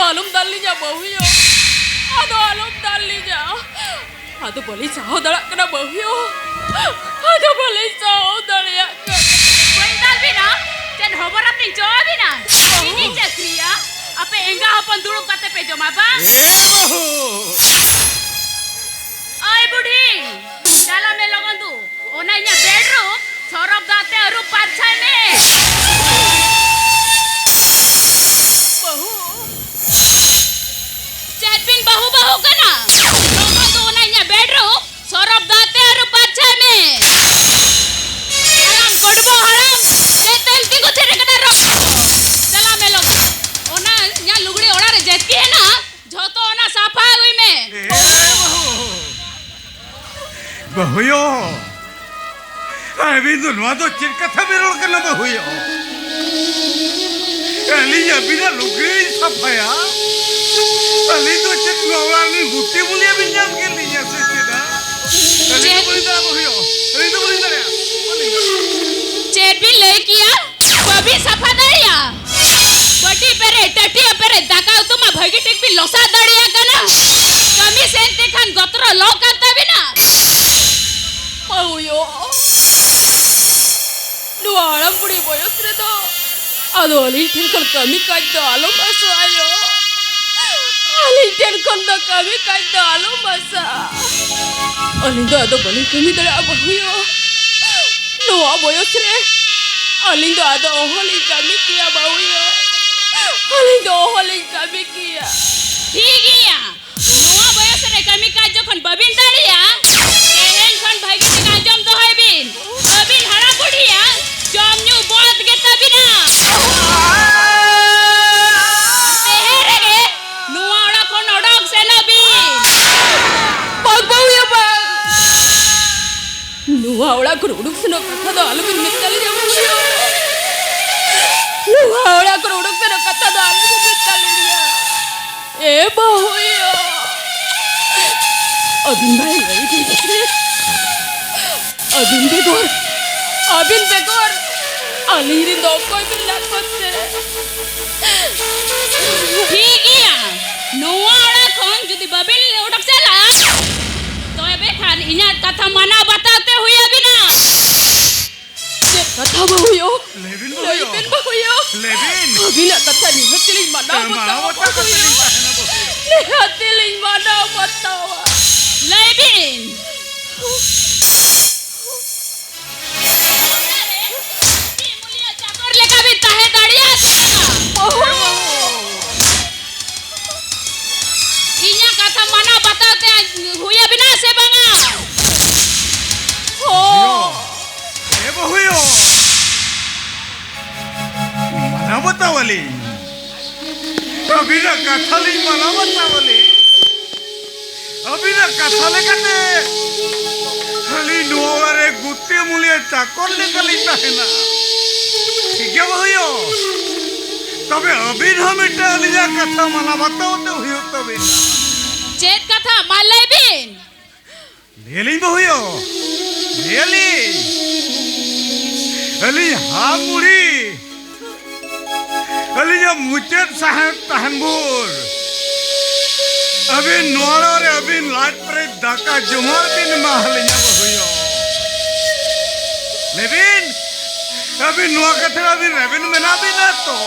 alum dalinya bahuyo. Alum dalinya. Ado boleh saudara kena bahuyo. Ado boleh saudara ya. Kuental bina, dan hobor apin jawab bina. Ini cakria, apa enggak apa dulu kata pejo apa? bahu. Ay budi, dalam melogon tu, onanya bedroom, sorop date arup parcai me. Chatpin bahu kana. Logon tu onanya bedroom, sorop date arup parcai me. Alam godbo haram, tetel tinggu tere kana ro. Dalam melogon, onanya lugड़ी ओड़ा jetki है ना, जोतो ओना साफा हुई में. bahuyo. Abi tu nuah tu cerita kata berol kena bahuyo. Kali ya bina lugड़ी sapaya. Kali tu cerita nuah ni guti mulia binyam kali ya cerita. Kali tu boleh tak bahuyo? Kali tu boleh tak ya? Chatpin लेकिया, बबी साफा दरिया. बटी पेरे टटी पेरे दाका तुम भगी टिक भी लोसा दड़िया कना कमी सेंते खान गोत्रो लो करता भी ना bahuyo. Dua orang budi boyo sudah. Ado alin tenkon kami kajda alum masa ayo. Alin tenkon da kami kajda alum masa. Alin da ado balik kami dari bahuyo. Dua boyo sudah. Alin da ado alin kami kia bahuyo. Alin da alin kami kia. ठीक है या नोआ बयस रे कमी का जखन बबिन दड़िया एहेन खन भगी टिका जम तो है बिन बबिन हरा बुढ़िया जम न्यू बोत के तबिना तेरे रे नोआ ओड़ा कोन ओडक से न बिन bahuyo bang. Dua orang kerudung seno kata da alum mitali dia bahuyo. Dua orang kerudung seno kata da alum mitali dia. bahuyo. Abin bhai nahi dekhe. Abin begor. Alirin do koi bin lakhote. ठीक है या नोआ ओड़ा कोन जुदी बबिन ओडक चला तो एबे खान इन्या कथा मना बताते हुए बिना Kata bahuyo. Levin bahuyo. Levin bahuyo. Levin. Abin nak kata ni hatiling mana Mana batawa. wata kata ni bahana bahu. Ni hatiling mana batawa. लेबिन Muliya चाकर लेका भी ताहे दाड़िया इन्या कथा मना बताते हुए बिना से बंगा bahuyo. Mana batawali? Abina kathali mana batawali? Abina kathale kate. Kali nuare gutte mulia cakor le kali tahena. ठीक है bahuyo. तबे अबिन हम इटालिया कथा mana batawate huyo तबे. चेत कथा मान लेबिन Neling bahuyo. Neling. Ali hamuri. Ali ya mucet sahab tahanbur. Abin nuara re abin lat pre daka jumar bin mahalinya bahuyo. Levin. Abin nuara kata abin Levin menabin ato.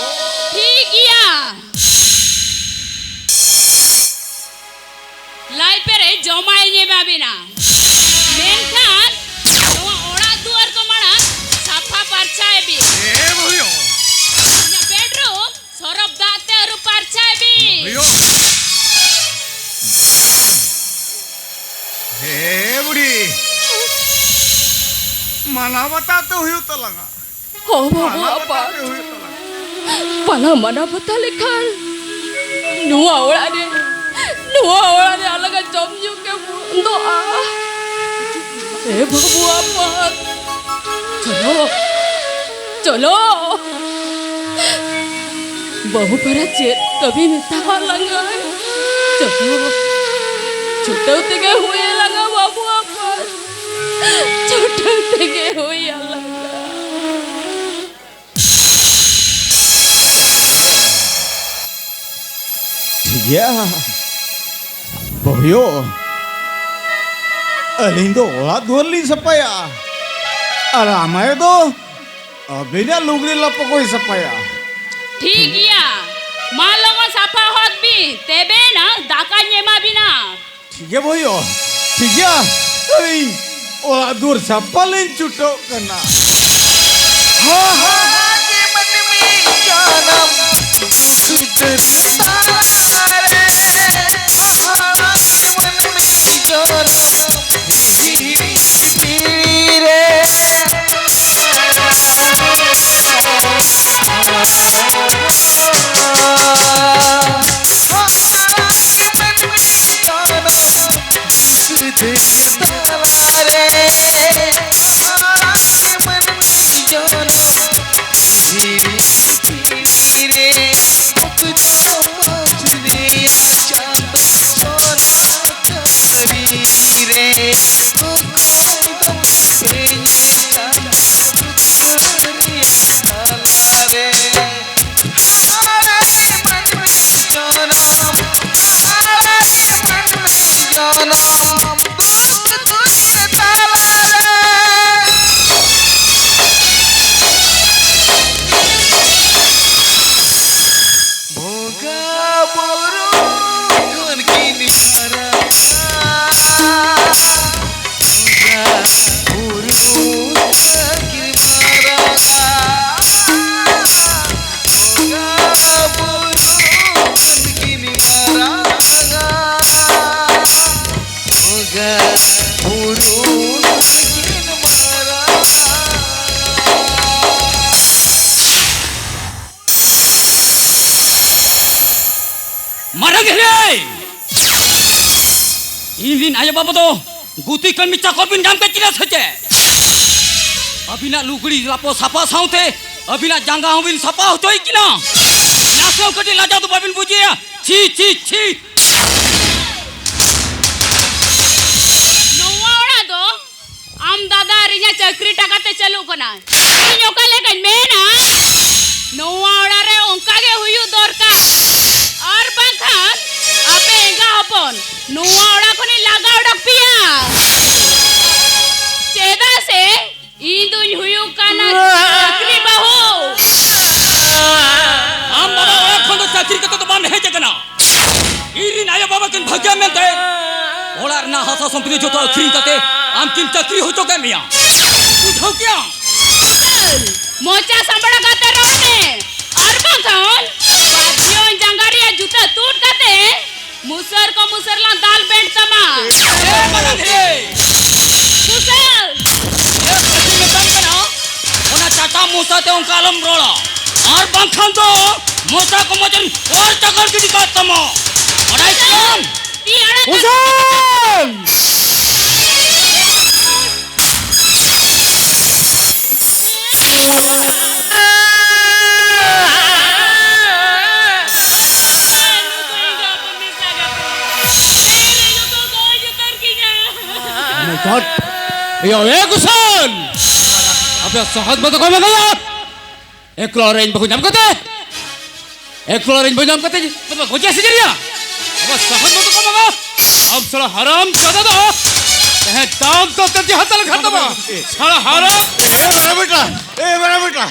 ठीक या लाई पेरे जमाई ने बाबिना मेनखान नोआ ओड़ा दुआर को मणा साफा परछाए भी bahuyo. ना बेडरूम सरब दाते अरु परछाए भी Bahuyo. budi. Mana batate huyo to laga. Oh Mana bawa apa? batate huyo to laga. Pala mana batalikan. Dua orang ni alaga jom juga doa. ए बबुआ पर चलो चलो बहु पर चेत कभी मिता लगा चलो छोटे तेगे हुए लगा बबुआ पर छोटे तेगे हुए लगा Ya, boyo, alindo olah duali sapaya, aramai do, abenya lugri lapokoi sapaya. ठीक या मालो में साफा होत भी तेबे ना दाका नेमा बिना ठीक है boyo, ठीक है, अरे olah dur sapalin cuto kena. हो के मन में जानम दुख दरिता रे हो के मन में जानम धीरे रे हो के मन में जानम दुख दरिता रे हो के मन में जानम धीरे धीरे मुख जो मछलिया चांद सोना चंदरी रे मुख दम प्रेमी चांद दुखरिया ताला रे हारे मन में जानम हारे मन में जानम दुख दुख ताला रे भोगा बोरो कौन की निवारा भोगा बोरो की निवारा भोगा बोरो कौन की निवारा भोगा बोरो की निवारा Marang hele. Ini aja bapa tu guti kan mica kopin jam kecil saja. Abina lugri lapo sapa saute, abina jangga hobin sapa hotoi kina. Nasau kete laja tu babin puji ya. Ci. नौवा ओड़ा दो आम दादा रिया चक्री टकाते चलू कना इन ओकाले कन में ना नौवा ओड़ा रे ओंका के हुयु दरकार और बंखान आपे एंगा हपन नौवा ओड़ा कोनी लागा ओड़क पिया चेदा से इंदुन हुयु काना चक्री बहू Am bapa orang kondo cakri kata tu ban hei jekana. Ini aja bapa kin bhagya mente. Orang na hasa sampini joto akhirin kate am kin cakri ho choke miya. Uthau kya? मोचा संबड़ा गाते रोने और बंखान पाथियों जंगारिया जूता टूट गाते मुसर को मुसरला दाल बेंट तमा Marang hele. मुसर Kecil medan kena. Ona cata musa te ongka alam rola. Ar bangkhan tu musa ko macam or cakar kini kata mo. Orang Islam. तियाड़ा Husan! my God, yo Husan! Apa sahat betul kau mengayak? Eklorin bahu jam kata. Eklorin bahu jam kata. Betul kau jadi dia. Apa sahat betul kau mengayak? Am salah haram kata dah. दाम तो तेरे हाथ लगा खत्म साला हारा बड़ा बेटा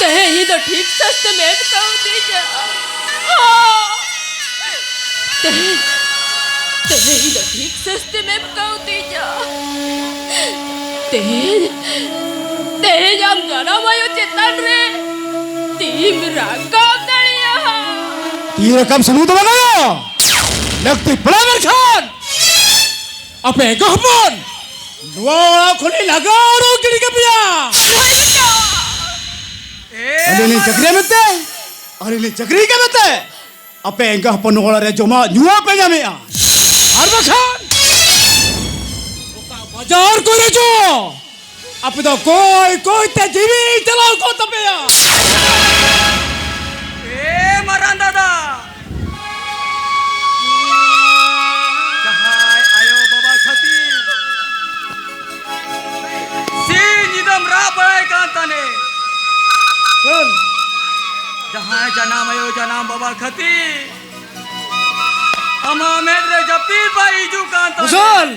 ही तो ठीक सस्ते में कहूँ दीजा हाँ ही तो ठीक सस्ते में कहूँ दीजा जाम जाना मायो चेतन रे तीम रागाव दलिया तीर कम सबूत बनाओ लगती बड़ा मेरे खान अपे गहबन नुआ खुली लगाओ गिरी के पिया अरे चक्री में ते अरे चक्री के में ते अपे गहबन वाला रे जोमा नुआ पे जामे आ हर बखान बाजार को रे जो अब तो कोई ते जीवी चलाओ को तपिया ए मरान दादा जहां आयो बाबा खती सीनिदम राबाय कांताने सुन जहां जनाम आयो जनाम बाबा खती अमा मेरे जपी बाई जू कांताने सुन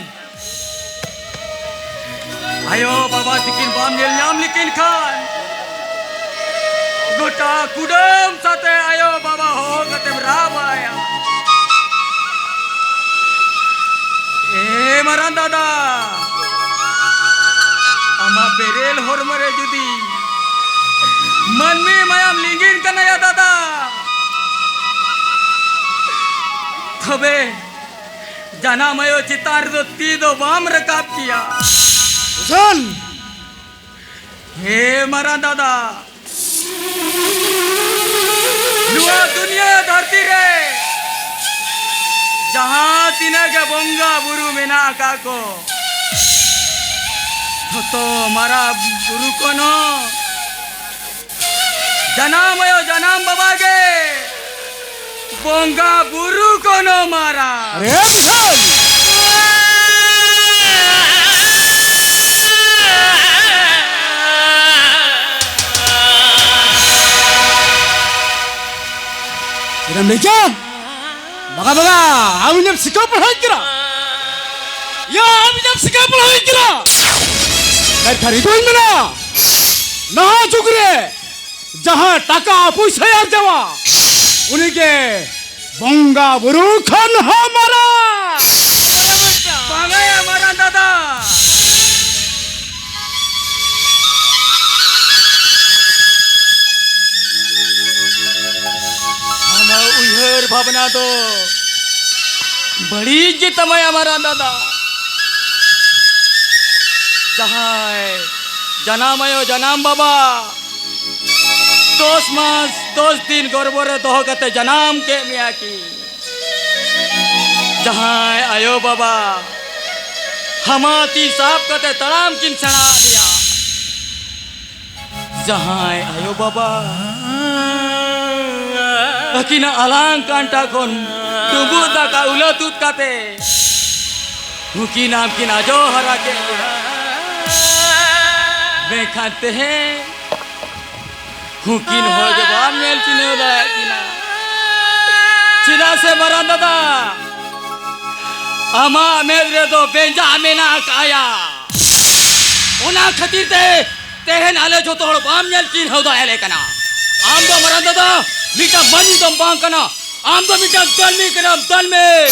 आयो बाबा तिकिन बाम नेल नाम लिकिन खान गोटा कुडम साथे आयो बाबा हो गते राम आया ए मरान दादा अमा पेरेल होर मरे जुदी मन में मायाम लिंगिन कनया दादा तबे जना मयो चितार दो ती दो वाम रकाब किया सुन हे मरान दादा नुआ दुनिया धरती रे जहां तिने के बंगा बुरु मेना का को तो मारा गुरु को नो जनाम आयो जनाम बाबा के बंगा बुरु को नो मारा अरे विशाल 이런 내가 막아봐라 아미냠 스카프를 할기라 야 아미냠 스카프를 할기라 날 다리도 있느라 나 죽으래 자하 টাকা পয়সায় দেওয়া উনিকে বঙ্গা বরুখান হামারা बांगाया मरान दादा उहर भावना तो बड़ी इज्जत है हमारा दादा जहाँ जनाम आयो जनाम बाबा 10 मास 10 दिन गर्भरे दह कते जनाम के मिया की जहाँ आयो बाबा हमाती साहब कते तड़ाम किन सना दिया जहाँ आयो बाबा Akina alang kanta kon tubuh daka ulah tut kate Mungkin amkin ajo harake Bekante he Mungkin ho jab amel chine udah kina Cina se maran dada Ama amel redo benja amena kaya Ona khatir te tehen ale jo tohor amel chin hoda ele kana Am do maran dada मीठा money दम बांग कना आम दो मीठा दल में कना दल में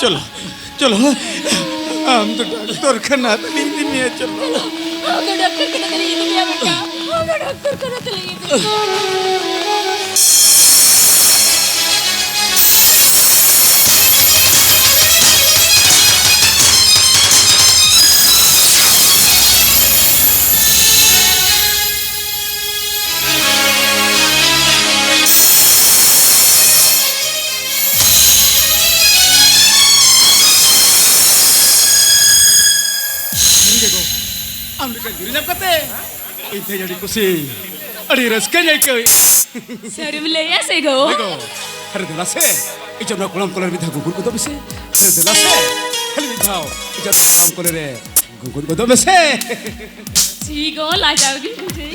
चलो चलो हम तो डॉक्टर खाना नहीं दिए चलो अगर डॉक्टर के नजर ये दुनिया में क्या अगर डॉक्टर के नजर ये दुनिया juri nyam kate. Inte jadi kusi. Adi raskanya kau. Sorry ya sih go. Lego. Hari delase. Ijo na kolam kolam bidha gugur ko to bese. Hari delase. Hari bidhao. Ijo na kolam kolam re gugur ko to bese. ठीक हो ला जाओगी मुझे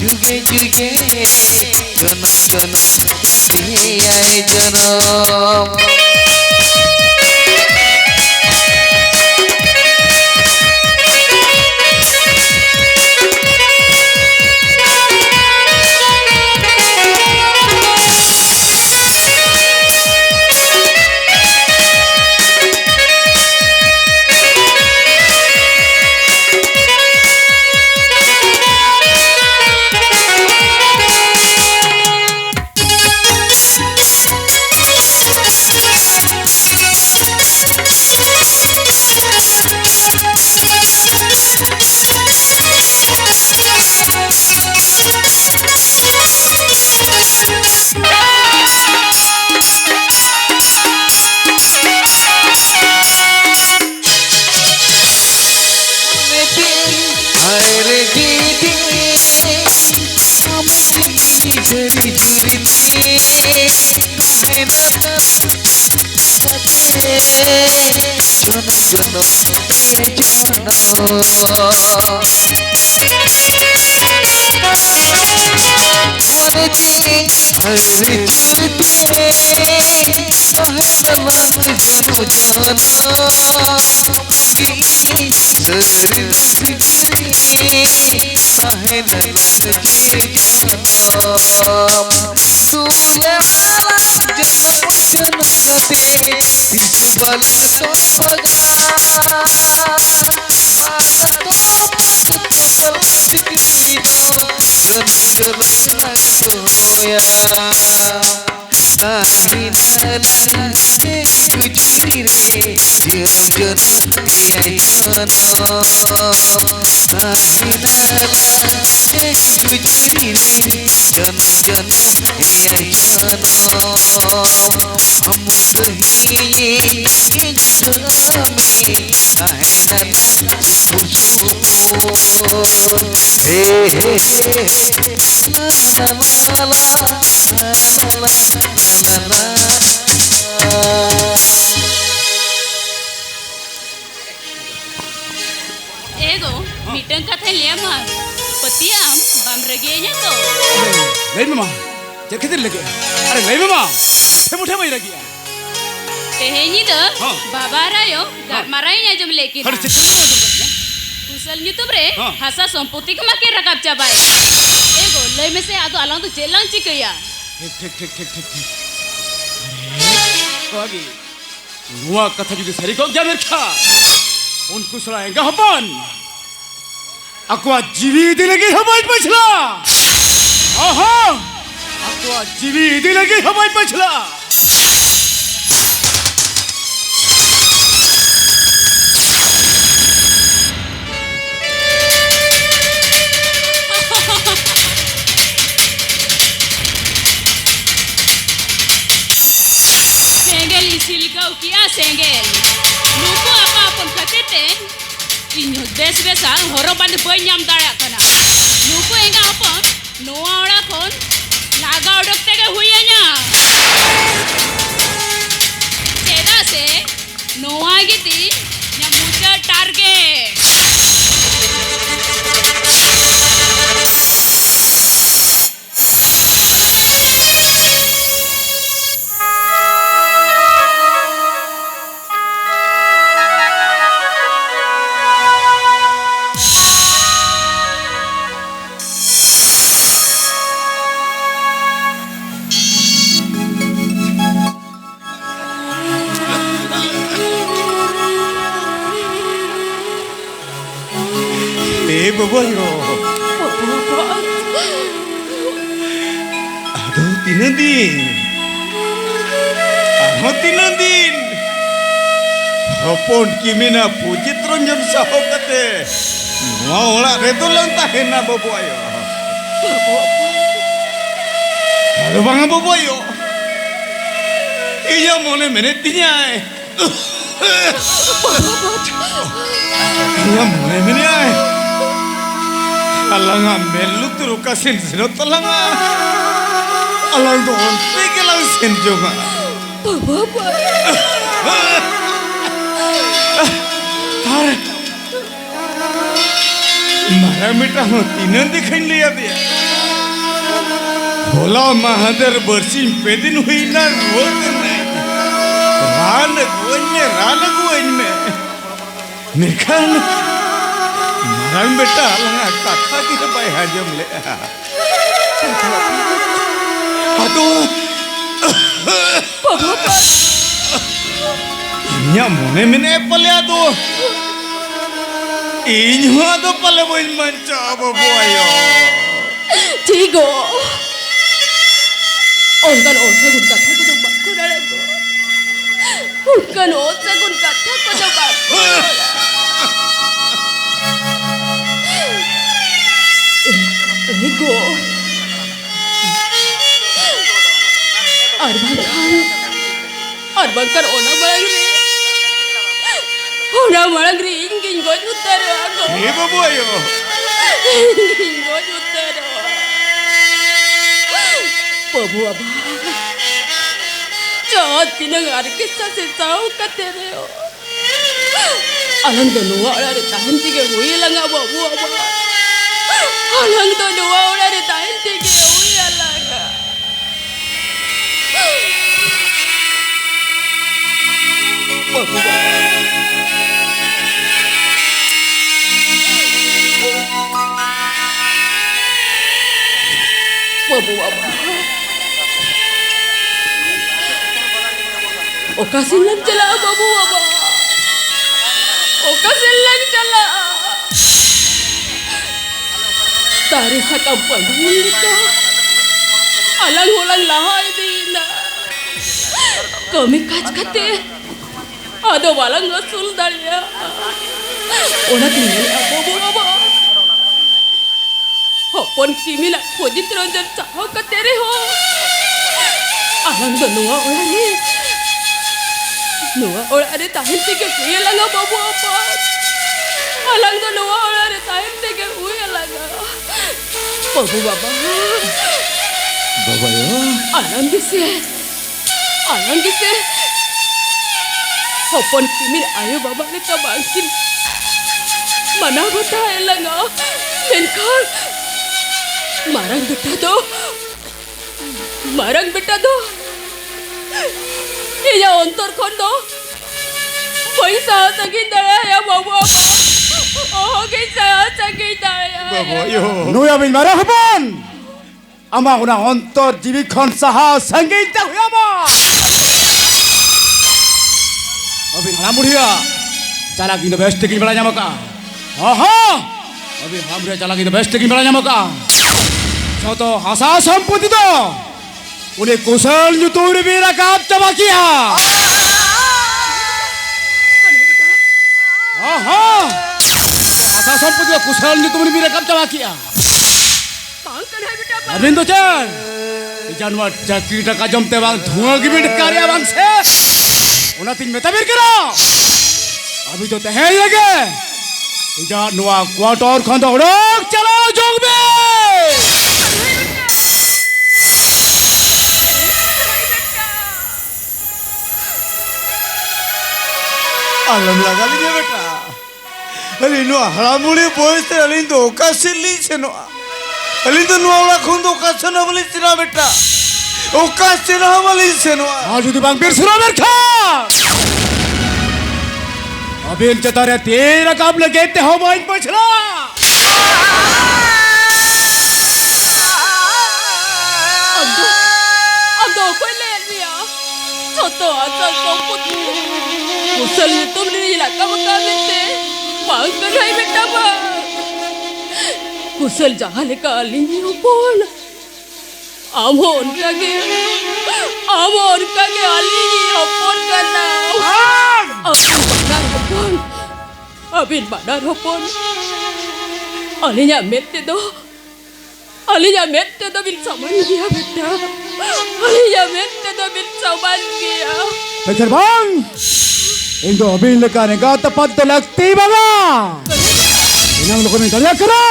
जुगे जुगे जन्म जन्म कटियाए जन्म hasa somputi ke makin rakap cabai. Ego, lei mese ado alang tu jelang cikaya. ठीक ठीक ठीक ठीक ठीक ठीक अरे वागी ᱱᱚᱣᱟ ᱠᱟᱛᱷᱟ ᱡᱩᱫᱤ ᱥᱟᱹᱨᱤ ᱠᱚᱜ ᱜᱮᱭᱟ ᱢᱮᱱᱠᱷᱟᱱ ᱩᱱᱠᱩ ᱥᱟᱞᱟ ᱮᱸᱜᱟ ᱦᱚᱯᱚᱱ ᱟᱠᱚᱣᱟᱜ ᱡᱤᱣᱤ ᱤᱫᱤ ᱞᱟᱹᱜᱤᱫ ᱦᱚᱸ ᱵᱟᱹᱧ ᱯᱟᱹᱪᱷᱞᱟ ᱟᱠᱚᱣᱟᱜ ᱡᱤᱣᱤ ᱤᱫᱤ ᱞᱟᱹᱜᱤᱫ ᱦᱚᱸ ᱵᱟᱹᱧ ᱯᱟᱹᱪᱷᱞᱟ Senggel isil kau kia senggel. Nuku apa pun katete. Inyo bes-besa horoban boy nyam dayak kana. Nuku enga apon noa ora kon laga odok tege huyanya. Seda se noa giti nyam mucha target. babayo. Aduh, tinandin. Tinandin. Hapon kimina pujit ronjam sahok kate. Mau lah reto lang tahin na babayo. Halo bang babayo. Iya mone menetinya. Iya mone menetinya. Alanga melu turu kasin sinot alanga. Alang doon teke lang senjonga. Papa. Tare. Mara mita ho tinan दिखाइन लिया दिया. होला महादर बरसिन पेदिन हुई ना रोज नहीं. रान गुइन में. निकाल. Marang beta langa kata kita bayi hajam le. Aduh. Papa. Inya mone mene pale ado. Inyo ado pale boy manca baboyo. Tigo. Onkan osa gun kata ko do bakku na ko. Onkan osa gun kata ko do bakku. Tigo. Arbangkan ona malangri ingin go jutero ako. Hey baboyo. Ingin go jutero. Babu aba. Jod pinangar kita sesau katereo. Alang donuwa ora re tahan tige hui lang babu aba. Alang donuwa ora re tahan tige hui lang. Babu aba. Babu aba. Okasin lang chala babu aba. Okasin lang chala. Tari sa kampang nito. Alang hulang lahay din. Kami kate. Ado walang asul dalya. Ona tinggal babu aba. Hapon kimi nak pojit ronjam saho katere ho. Alang donuwa orani. Nuwa orani tahin tige huya langa babu apa. Alang donuwa orani tahin tige huya langa. Babu baba. Baboyo. Alang gise. Hapon kimi ayo baba ni kabangkin. Mana bata langa. Menkar. Marang beta do. Iya ontor kondo. Paisa sakit daya ya babu apa. Oh kita sakit daya. Baboyo. Nuya bin marah hapon. Ama una ontor jibi khon saha sangita huyama. अभी हड़ा मुड़िया चला की best की बड़ा जामका हाँ अभी हम रे चला की बेस्ट की बड़ा जामका तो हसा संपत्ति तो उन्हें कुशल जो तोड़ भी रखा चबा किया हाँ हसा संपत्ति कुशल जो तुमने भी रखा चबा किया अरविंद तो चल जानवर चक्री टका जमते बांग धुआं की भी कार्य बांग से उन्हें तीन में तबीर करो अभी तो तहे लगे इजा नुआ क्वार्टर खंड उड़क चलो जोग में आलम लगा लीजिए बेटा अली नुआ हरामुड़ी बोझ से अली तो ओका सिल्ली से नुआ अली तो नुआ वाला खून तो ओका से नवली सिरा बेटा ओका से नवली से नुआ आज उधर बांग बिर सुरा बिर खा अभी इन चतारे तेरा काम लगे ते हो माइन पछला अदो कोई ले लिया छोटो आता संपत्ति कुशल ये तुमने इलाका बता देते मांग कर रही बेटा मां कुशल जहाँ लेकर अलिंगी बोल आमोन का के अलिंगी बोल करना अबिन बानार होपन अलिnya mette do bil saman gया बेटा अलिnya mette do bil saman gया Peter bang Indo abin lekan enggak tepat telakti banga Inang lo kami tanya kena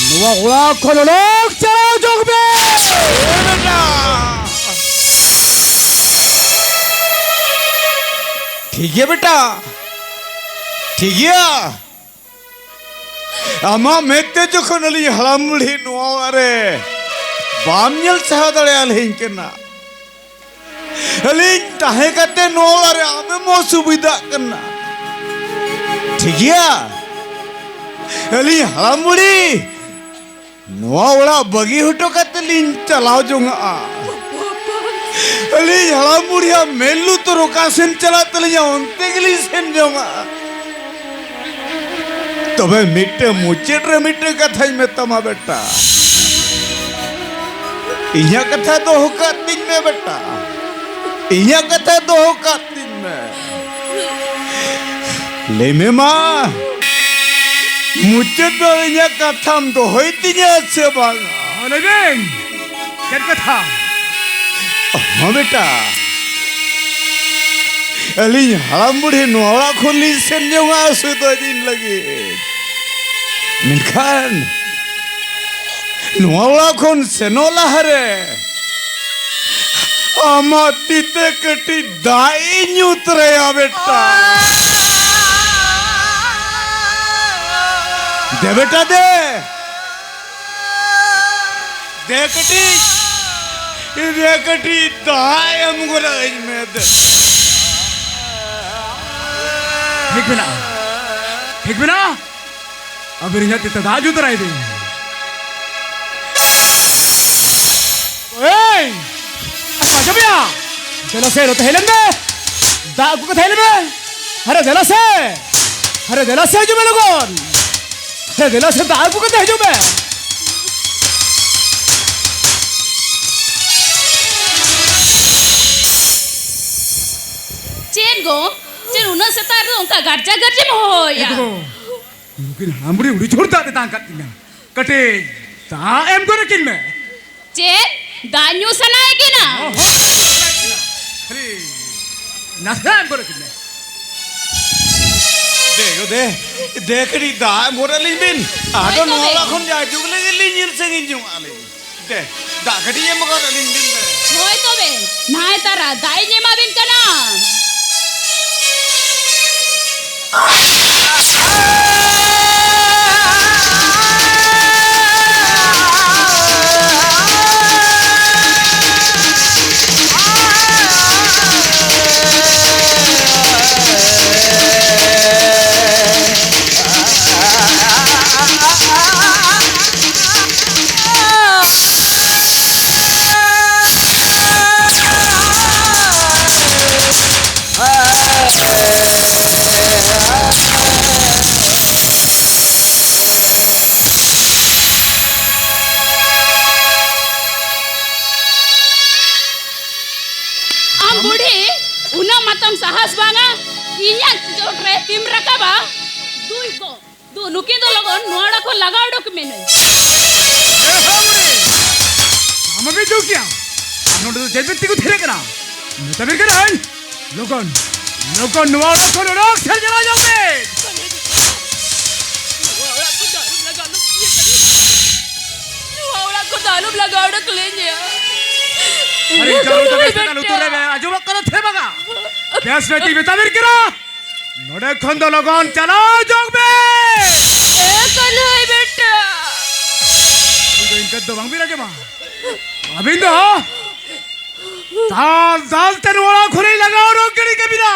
Nuwa ulak kololok cara jogbe ठीक है बेटा ठीक है आमा मेते जो खनली हलामुड़ी नुआरे बामयल सहदले अलिंग केना अलिंग ताहे कते नुआरे आमे मो सुविधा करना ठीक है अलिंग हलामुड़ी नुआवड़ा बगी हुटो कते लिंग चलाओ जोंगा अली हलामुड़िया मेलू तो रोका सेन चला तलिया उनते गली सेन जोंगा तबे मिट्टे मुचेट्रे मिट्टे कथा में तमा बेटा इया कथा तो होका तीन में बेटा इया कथा तो होका तीन में ले में माँ मुचे तो इया कथा हम तो होई तीन अच्छे बांगा Lekin Ken kata हाँ बेटा अली हलामुड़ी नुआवड़ा खोली सेन जोंगा सुतो दिन लगी मिनखान नुआवड़ा खोन सेनोला हरे आमातीते कटी दाई न्यूतरे या बेटा दे बेटा दे कटी दाई हमको राज में दे ठीक बिना अब रिंगा तिता दाज उतर आई दे ओए अच्छा भैया चलो से रो थैले में दाग को थैले में अरे देला से जो मैं लोगों अरे देला से दाग को दे जो मैं चेन गो चेन उन्हें सेतार तो उनका गर्जा गर्जे में हो या mungkin hamburi udah curta di tangkat ini kate tak em gue rekin me चेन दान्यू सनाए की ना nasa em gue rekin me देखो देखड़ी दाई मोरा लिंबिन आदो नौला खन जाए जुगले के लिंजिर से गिंजुं आले दे दाकड़ी ये मगर लिंबिन दे होय तो बे नाय तारा दाई ने माबिन कना tam sahas banga inya jotre tim rakaba dui ko du nuki do logon nuada ko lagaw dok mene আমাকে তো কি আমরা তো জেবেতি কো থেরে করা নতবের করা লোকন লোকন নোয়াড়া করে রক ছেড়ে চলা যাবে Nuwala ko dalam lagaw dok lenya. अरे जरूर तो बेटा का उतरे बे आजू करो थे बगा गैस में टीवी तबीर करा नोडे खंदो लगन चला जोग बे Kalay beta. अभी तो इनका दो बंग भी रखे मां अभी तो दाल दाल तेनवाला खुले लगाओ रोकड़ी के बिना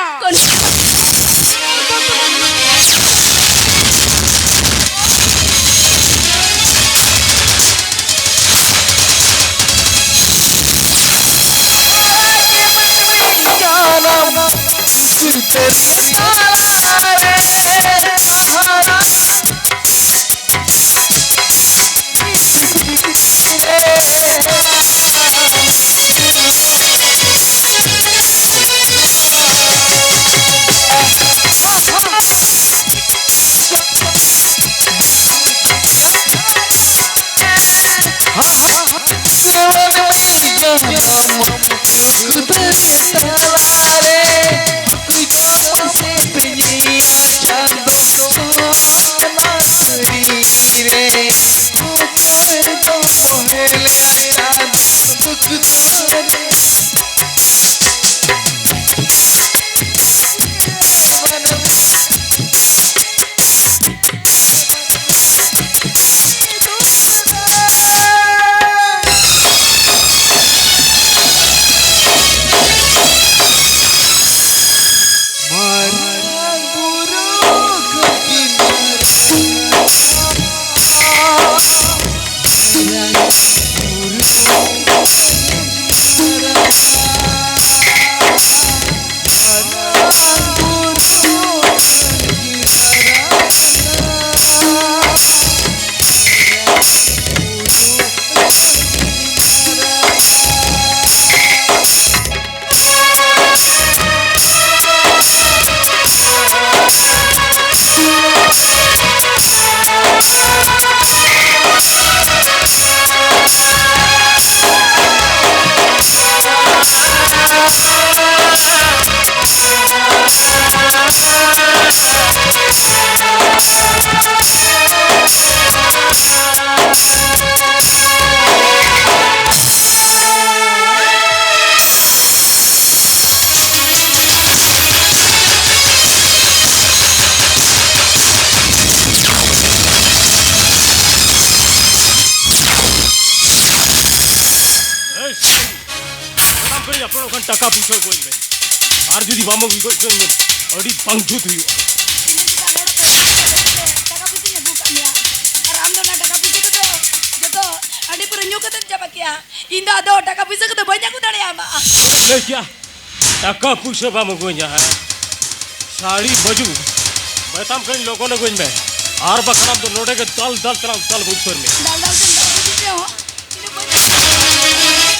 টাকা পয়সা বলবে আর যদি বামক জন্য অডি পাংচুত হইও Taka pisinya buka ya. Aram na taka pisi ko to. Joto adi perenyo ka tan jaba kya. Inda do taka pisi ko to banyak ko dare ama. ले क्या টাকা পয়সা বামক গঞ্জা है साड़ी बजू बैताम कहीं लोगों ने गंज में आर बखनाम तो लोटे के दल दल चला दल बुझकर में Dal dal tan taka pisi ho. Ini banyak.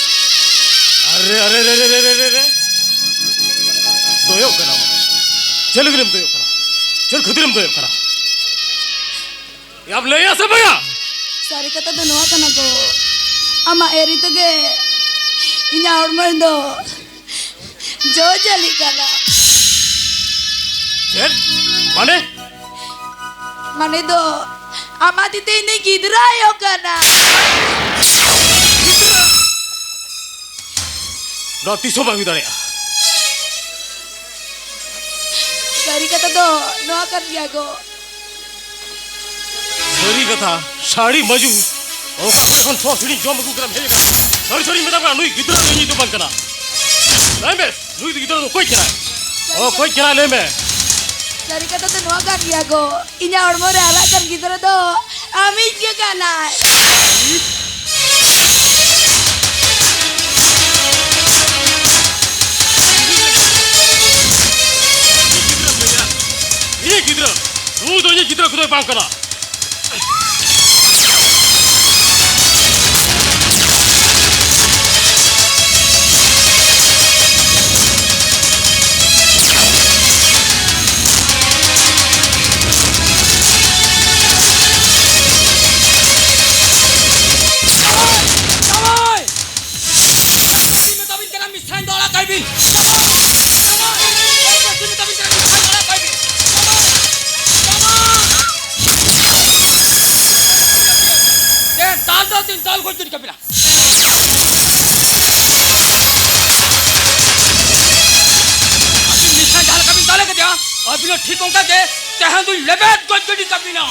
अरे अरे अरे अरे अरे अरे दोयो करा चल गिरम दोयो करा चल खुदरम दोयो करा अब ले या सब भैया Sari kata do noa kana ko. Ama eri toge inya hormon do. Jo jali kana. चल माने Mane do ama tite ini gidra yo kana. राती सो बागी दाड़े Sari kata do noa kan jago. सरी कथा साड़ी मजू और कौन सौ सीढ़ी जो मगु करम भेजेगा सरी सरी में तब नुई कितना नहीं तो बंद करना नहीं बे नुई तो कितना तो कोई करा ओ कोई करा ले में Sari kata do noa kan jago. Inya hormon ala kan gidra do আমি জায়গা নাই Ini Gidra, lu tuh ini Gidra kudu bang kena. Tahu kau jadi kapila. Asin bisa jalan kapin tahu ke dia? Apabila ठीक होगा के चाहे तो लेबेट कौन jadi kapina.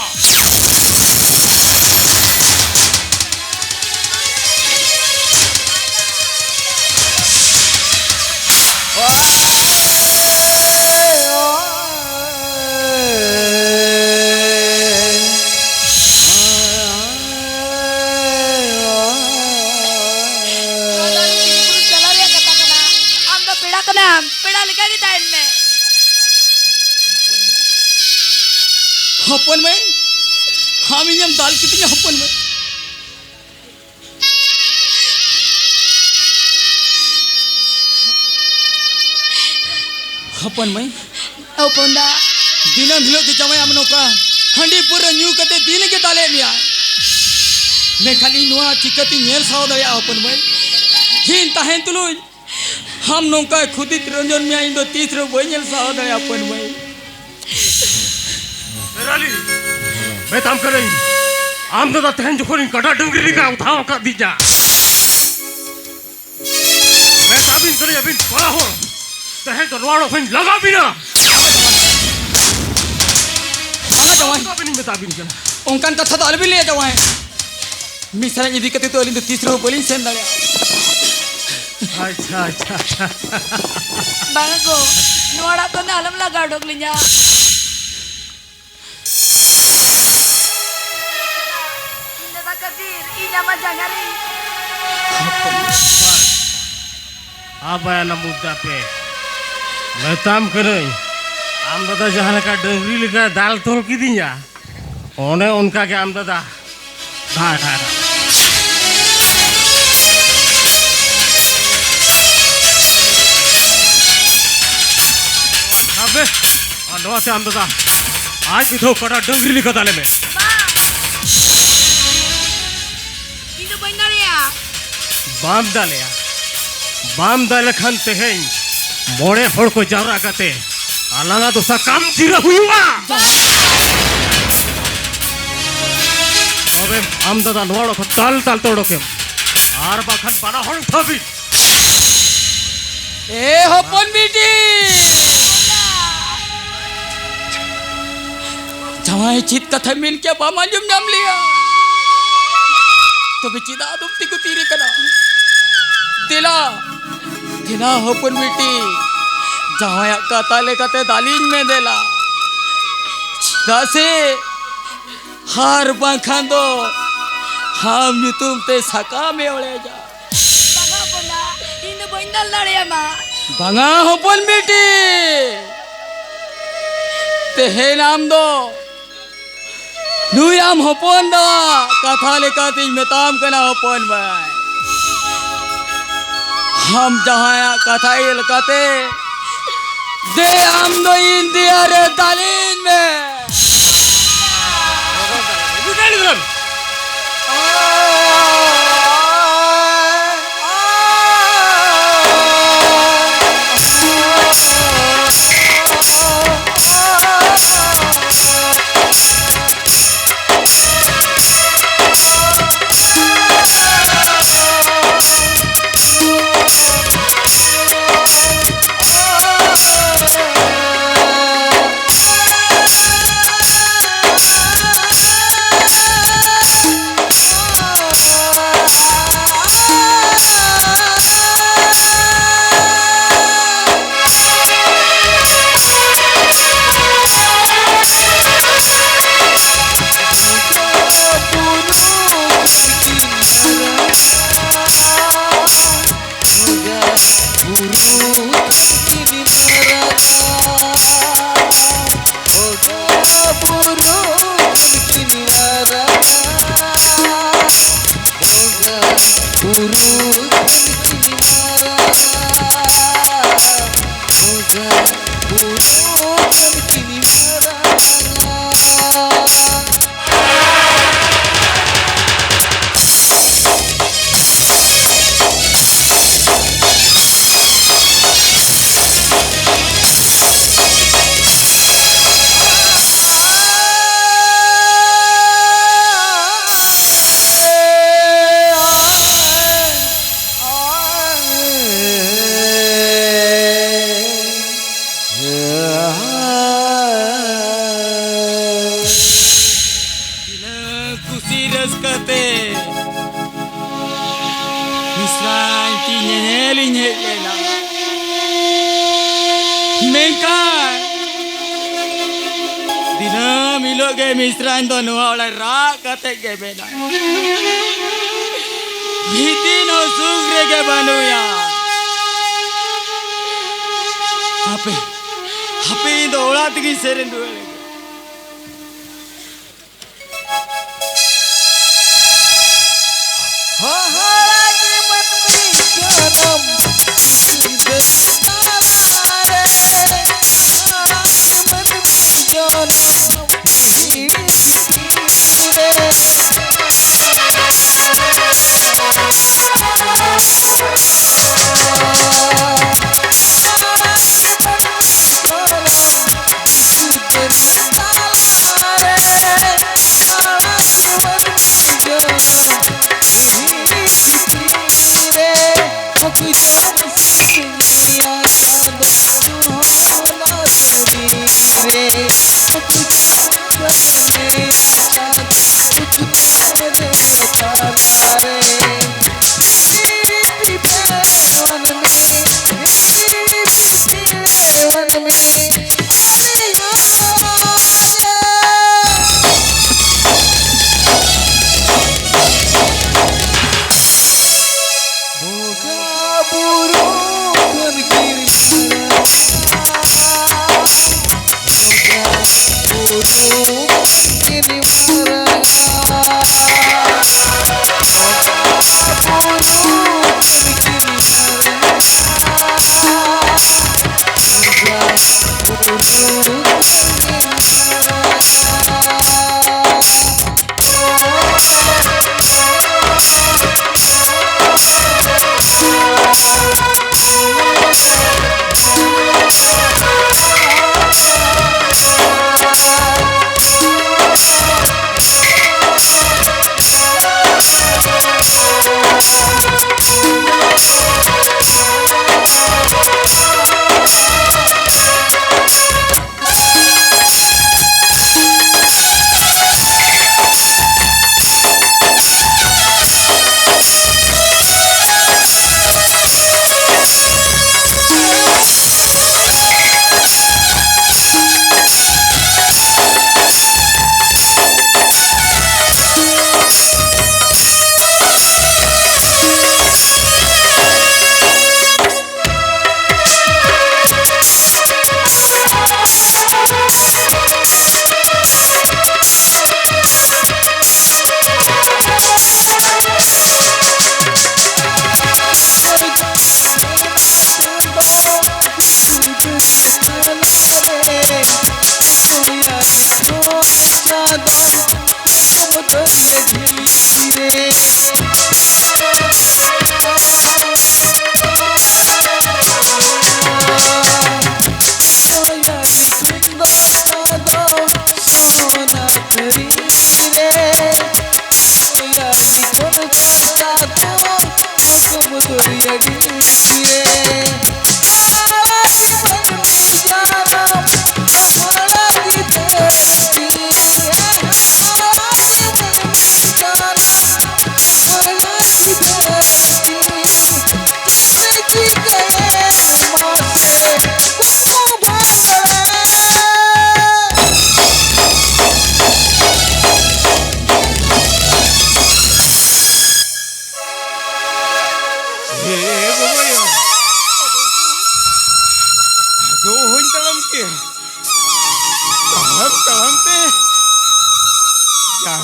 पेड़ा लिखा की टाइम में अपन में हम ही हम दाल कितनी अपन में अपन में अपन दा दिन हिलो के जमाय हमनो का हंडी पूरा न्यू कते दिन के दाले मिया मैं खाली नुआ चिकती नेल साव दया अपन में हिन ताहें तुलु हम नौका खुद ही रंजन में आइंदो तीसरे बनियल साव दया अपन में Rali, मैं ताम कर रही आम दादा तहन जो कोई कटा डंगरी का उठाओ कर दीजा मैं ताबिन करे अभी पड़ा हो तहन तो लवाड़ो फिर लगा भी ना माला जवाई ताबिन में ताबिन कर उनकान कथा तो अलबी ले जवाई मिसरा यदि कते तो अलिंदो तीसरे बोलिन सेन दया अच्छा अच्छा बांगा को नोड़ा को ना अलम लगा डोगलिnya apa yang muda pe मैं ताम करे आम दादा जहाँ का डंगरी लिखा दाल तोल की दी जा उन्हें उनका क्या आम दादा धा धा अबे और से आम दादा आज भी तो कटा डंगरी लिखा दाले में बाम डाले खान तेहें मोड़े हड़ को जावरा करते अलांगा तो काम चिरा हुआ अबे आम दादा नोड़ो को ताल ताल तोड़ो के आर बाखन बना हड़ थबी ए हपन बेटी जवाई चित कथा मिल के बामा जुम नाम लिया तो बेचिदा दुपती को तीरे कना दिला दिला हपन बेटी जवाया कथा ले कते दालिन में देला दासे हार बाखान दो हम तुम ते सका में ओले जा बांगा कोना इन बंदल लड़े मा बांगा हपन बेटी ते हे नाम दो नुयाम हपन दा कथा ले कते मेताम कना हपन भाई हम जहाँ कथा लकाते दे हम दो इंडिया रे तालीन में ge misrain do nuwa ola ra kate ge bena Biti no sugre ge banuya Hape do ola tigi seren do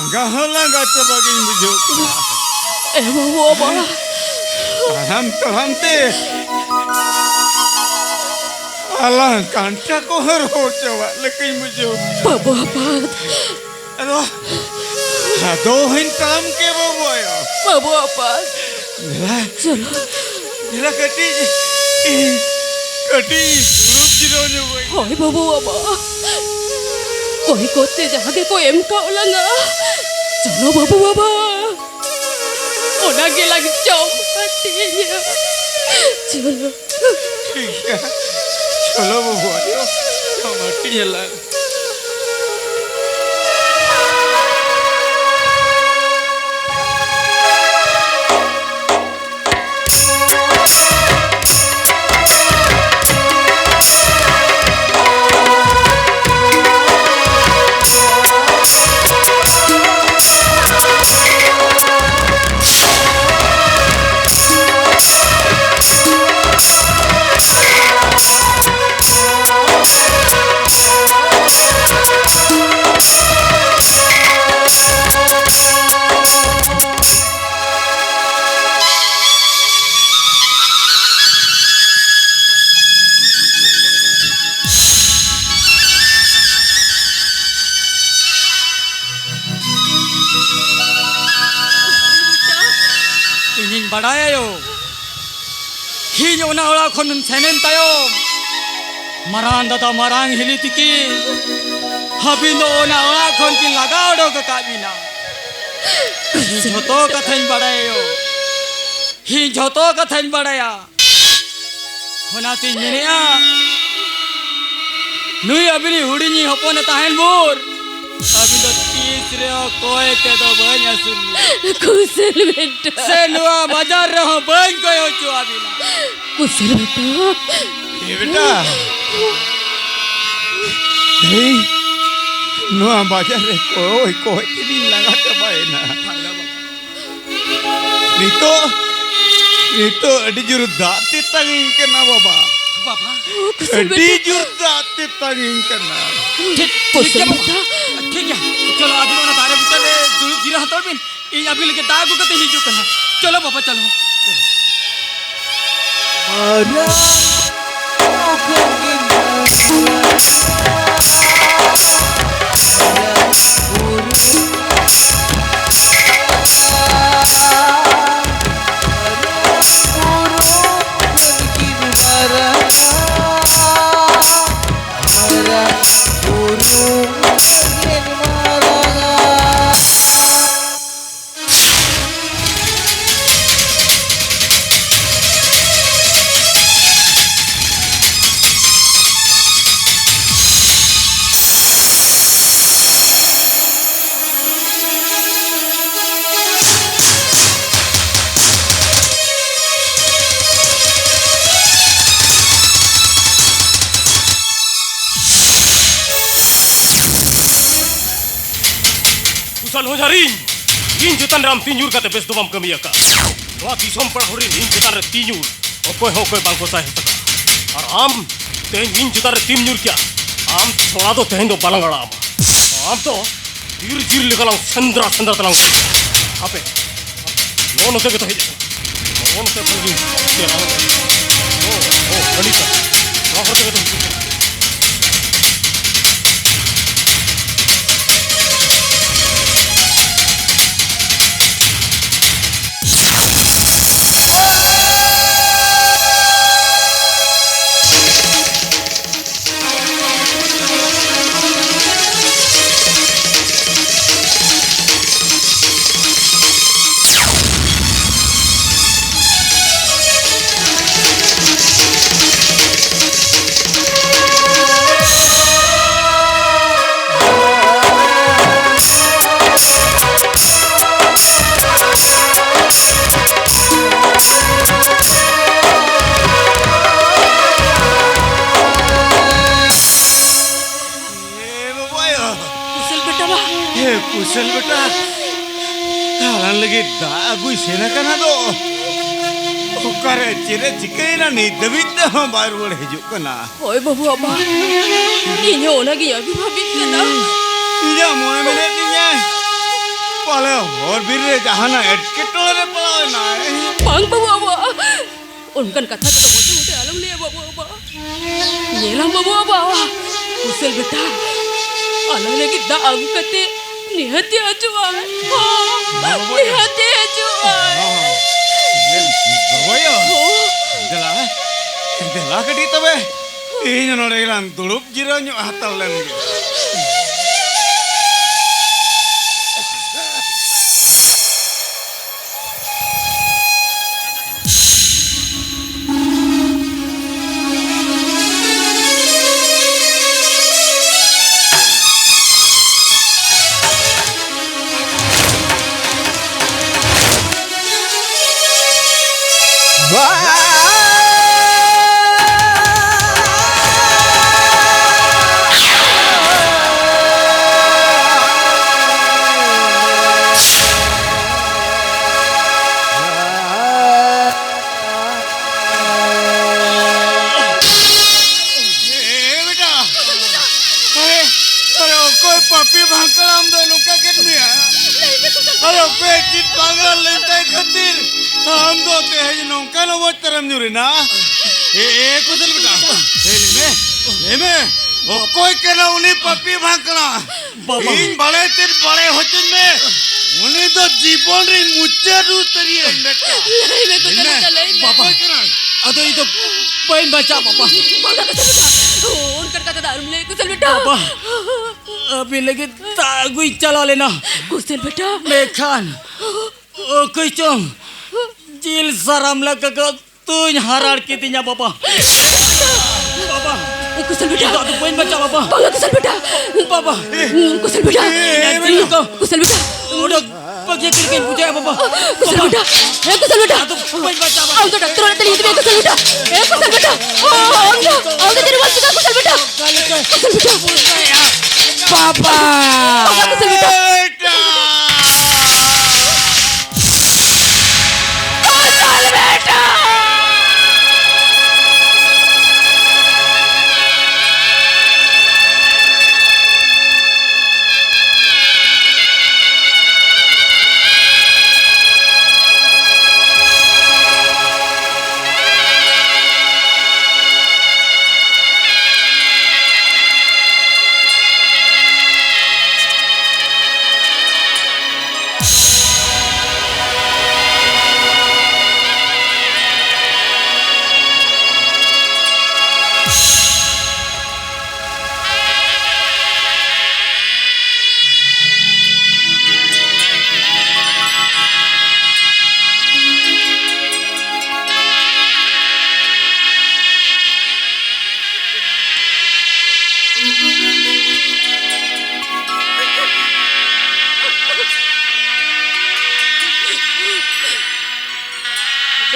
Gahalang kata baging bujuk. Babu apa? Tahan teh. Alah kanca ko harus coba lekin bujuk. Babu apa? Aduhin kalam ke babu ayo. Babu apa? Nila kati surup jironya boy. Hoi babu apa? Koi kote jaga ko emka ulanga. Chalo babu baba. Onage lagi jom hatinya. Chalo. Iya. Chalo babu ayo. Matinya lah. badayo. Hinyo na ola kon senen tayo. Marang data marang hili tiki. Habino na ola kon kin lagao do ka kabina. Hi joto kathain badayo. Hi joto kathain badaya. Honati nenia. Nui abini hudini hopone tahen bur. Abino तीसरे कोई के तो बन सुन कुशल बेटा से नुआ बाजार रहो बन कोई हो चुआ बिना कुशल बेटा ये बेटा नहीं नुआ बाजार रे कोई कोई तीन लगा के बाय ना नीतो अड़ी जुर दाती तंगिंग के ना बाबा बाबा अड़ी जुर दाती तंगिंग के ना कुशल बेटा ठीक है चलो अभी ना तारे पुत्र ले दुलुप जीरा हतोड़ बिन ये अभी लेके दागु कते हिजू कना चलो बाबा चलो Kusan hojarin, in jutan ram tinjur kate bes domam kami aka. Doa disom pada horin in jutan re tinjur, okoi bangko saya saka. Aram ten in jutan re tinjur kya, am thoda do ten do balangala am. Am to jir lekalang sendra talang. Ape, nono se kita hija, nono se pergi kira. Oh, Anita, nono se kita hija. कुशल बेटा हालान लगे दागुई सेना का ना दो ओकरे चिरे चिकई ना नहीं दबित ना हम बाहर वड़ हिजु कना ओए बाबू अबा इन्हें ओना की अभी भाबित करना इजा मोए मेरे तिन्या पाले और बिरे जहाना एटकेटोले रे पलावे ना मांग बाबू अबा उनकन कथा तो मोटे आलम ले बाबू अबा येला बाबू अबा कुशल बेटा आलम लगी दाग कते निहती अजुआ निहती अजुआ बाबायो दला कटी तबे इन नोडे गिलान दुड़ुप जिरा ᱧᱚᱜ हाताव लेन गे papi bangkal am do nuka ken mia aro pe chit bangal lentai khatir am do te he nongka no bo taram nyuri na kusal beta leme okoi kena uni papi bangkala in bale tir bale hochin me उन्हें तो जीवन रे मुच्चा रू तरी है बेटा लई में कुछ बेटा लई में बाबा अदो ये तो पैन बचा बाबा बाबा कुछ बेटा उन करता दारू ले कुछ बेटा बाबा अभी लगे तागुई चला लेना कुछ बेटा मेखान ओ कोई चों जिल सराम लगा का तू हराड़ की तिnya बाबा बाबा कुछ बेटा तो पैन बचा बाबा बाबा कुछ बेटा बाबा कुछ बेटा कुछ बेटा udah pakai kirkin puja bapak कुछ बेटा कुछ बेटा तो पैन बचा बाबा आओ तो डॉक्टर वाले तली में कुछ बेटा कुछ बेटा आओ तो तेरे वास्ते कुछ बेटा कुछ बेटा बाबा कुछ बेटा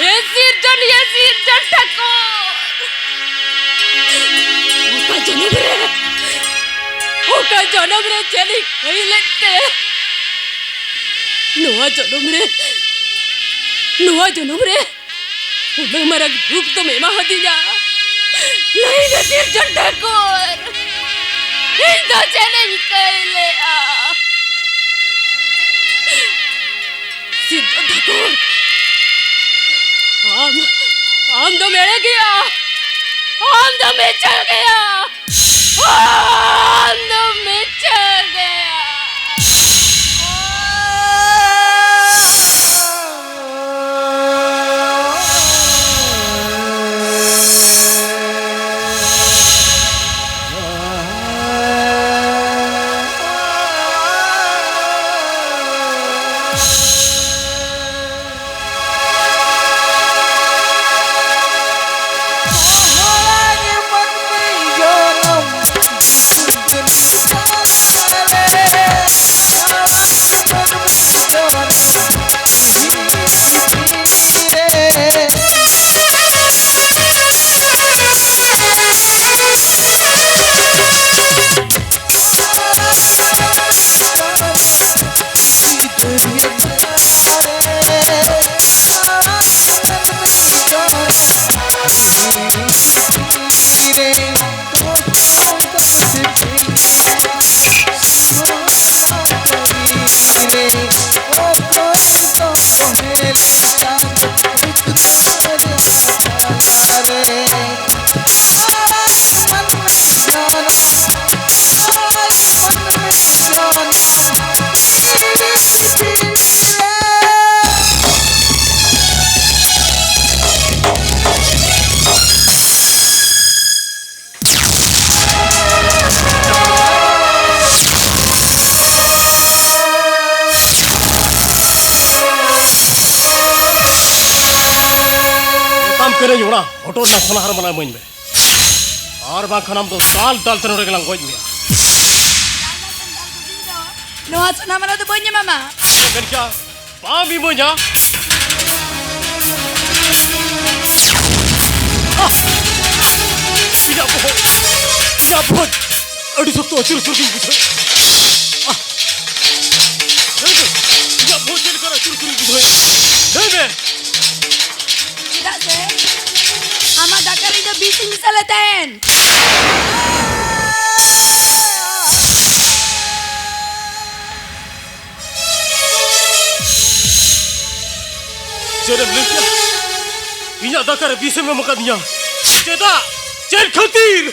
ये सिर ठाकुर ओका जन्म रे चली कही लेते नुआ जन्म रे उन्हें मरा धूप तो मेमा हदी जा नहीं रे सिर ठाकुर इन तो चले कही ले सिर ठाकुर हम तो मेरे गया हम तो मैं चल गया हम तो मैं चल गया kena nyura, hotor na sana har mana main me. Ar bang khanam to dal tenore gelang goj me. No sana mana to bonya mama. Kerja, pami bonya. Tidak bohong. Aduh sok tu acur king butuh. Tidak bohong jadi kara acur king butuh. Deh. Tidak sih. Ama dakar itu bising misalnya ten. Jadi Malaysia, ingat dakar bising memakainya. Ceda, ced khatir.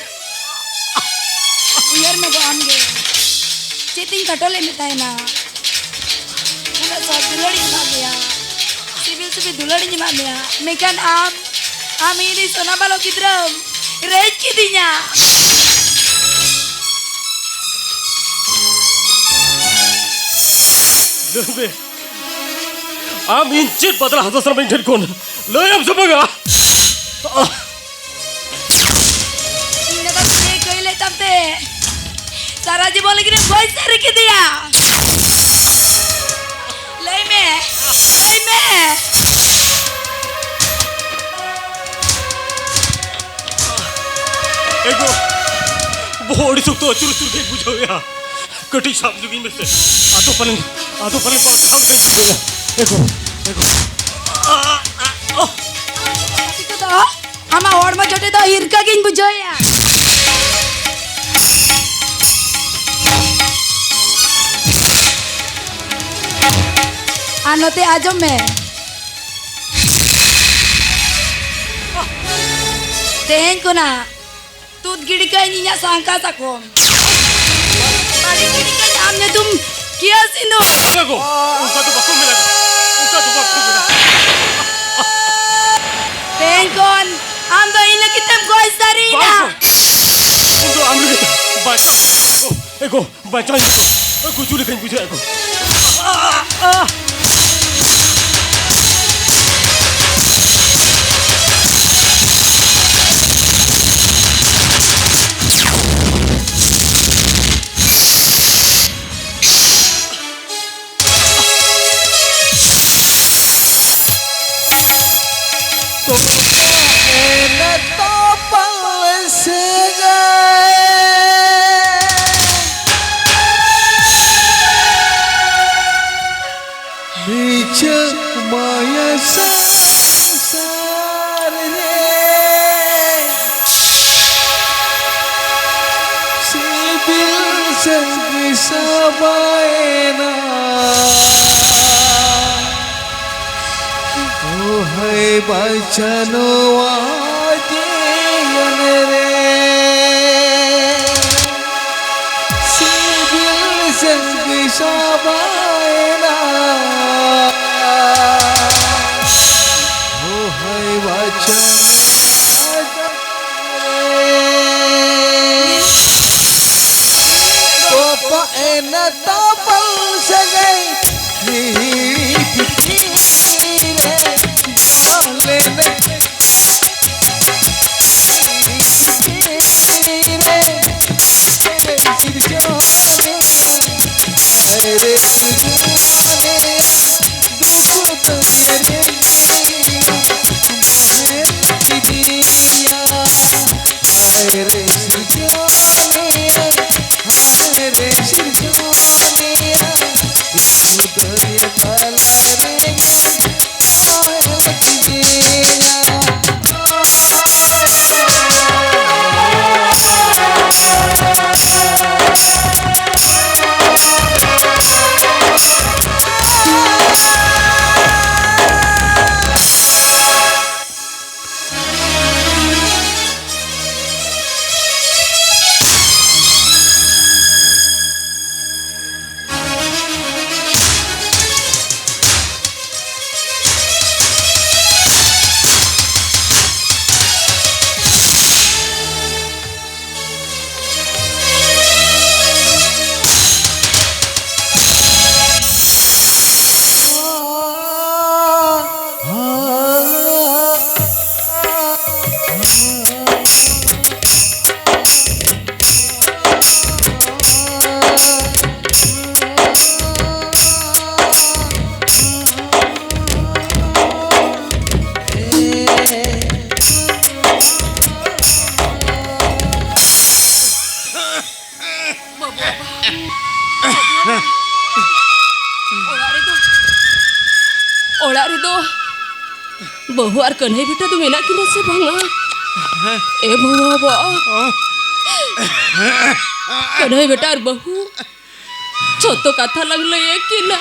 Uyar में गॉन गए चेतिंग कटोले में ताई ना सब दुलड़ी मामिया सिबिल दुलड़ी मामिया mekan am ini sona balok idram reci dinya Lebe, am incit badal hata sama incit kon. Layam sebaga. ini tak boleh kau tamte सारा जीवन लेकिन कोई सर के दिया ले में एको बॉडी सुख तो अचूर के बुझो या कटी साफ जुगी में से आतो पलन पर खाग दे बुझो एको itu dah ama और में जोटे dah हिरका किन बुझो या anote ajo में Tehen ko na tut giri ka niya sangka takom bari giri ka amne tum kiya sino लगो उनका तो बकु मिला Tehen kon am do ina kitam gois dari na उनको आम लगे बाचा एको बाचा एको कुछ लिखने बुझे एको माया संसार रे सिबिल संग सबाएना ओ है बचनो आजेन रे सिबिल संग सबाएना Nata pal sagai ओळारी दो बहु आर कन्हई बेटा तुम एना किना से भांगा ए बहु कन्हई बेटा आर बहु छोतो कथा लगल ये किना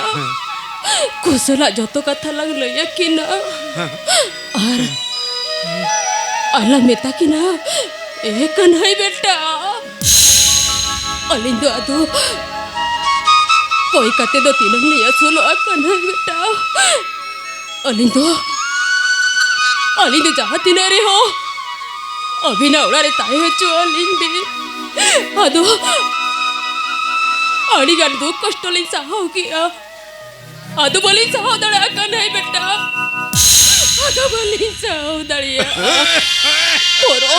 कुशला जतो कथा लगल ये किना और अला मेता किना ए कन्हई बेटा अलिंदो आदो कोई कते दो तीन लिया सुलो अकन है बेटा अलिंग तो चाहती न रे हो अभी ना उड़ा रे ताए चो अलिंग भी अदो अड़ीगन दुख कष्ट लिंग साहो किया अदो बोली साहो दड़ा अकन है बेटा अदो बोली साहो दड़िया पोरो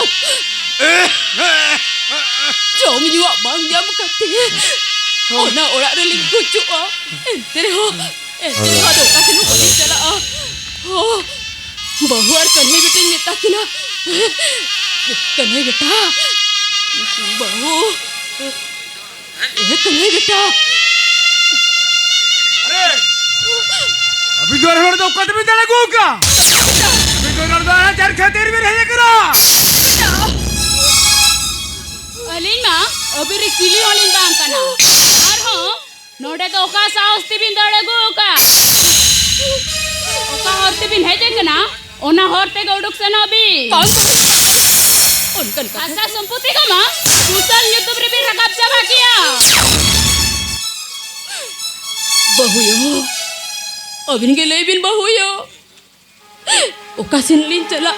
जम युवा bang jam kate ona ora re ling kucu entere ho ado kasino kali chala ho bahu ar kanhe bete neta kina kanhe beta bahu kanhe beta अरे अभी द्वार हमारे तो कट भी चला गोका अभी द्वार द्वार चार खेतेर में रह करा अलिन मा अभी रे किली होलिन बांग कना और हो नोडे तो ओका साउस्ती बिन दड़े गो ओका हरते बिन है देख ना ओना हरते गौडुक से ना भी उनकन का आसा संपत्ति का मां कुशल युद्ध रे भी रकाब जमा किया बहुयो अबिन के ले बिन बहुयो ओका सिनलिन चला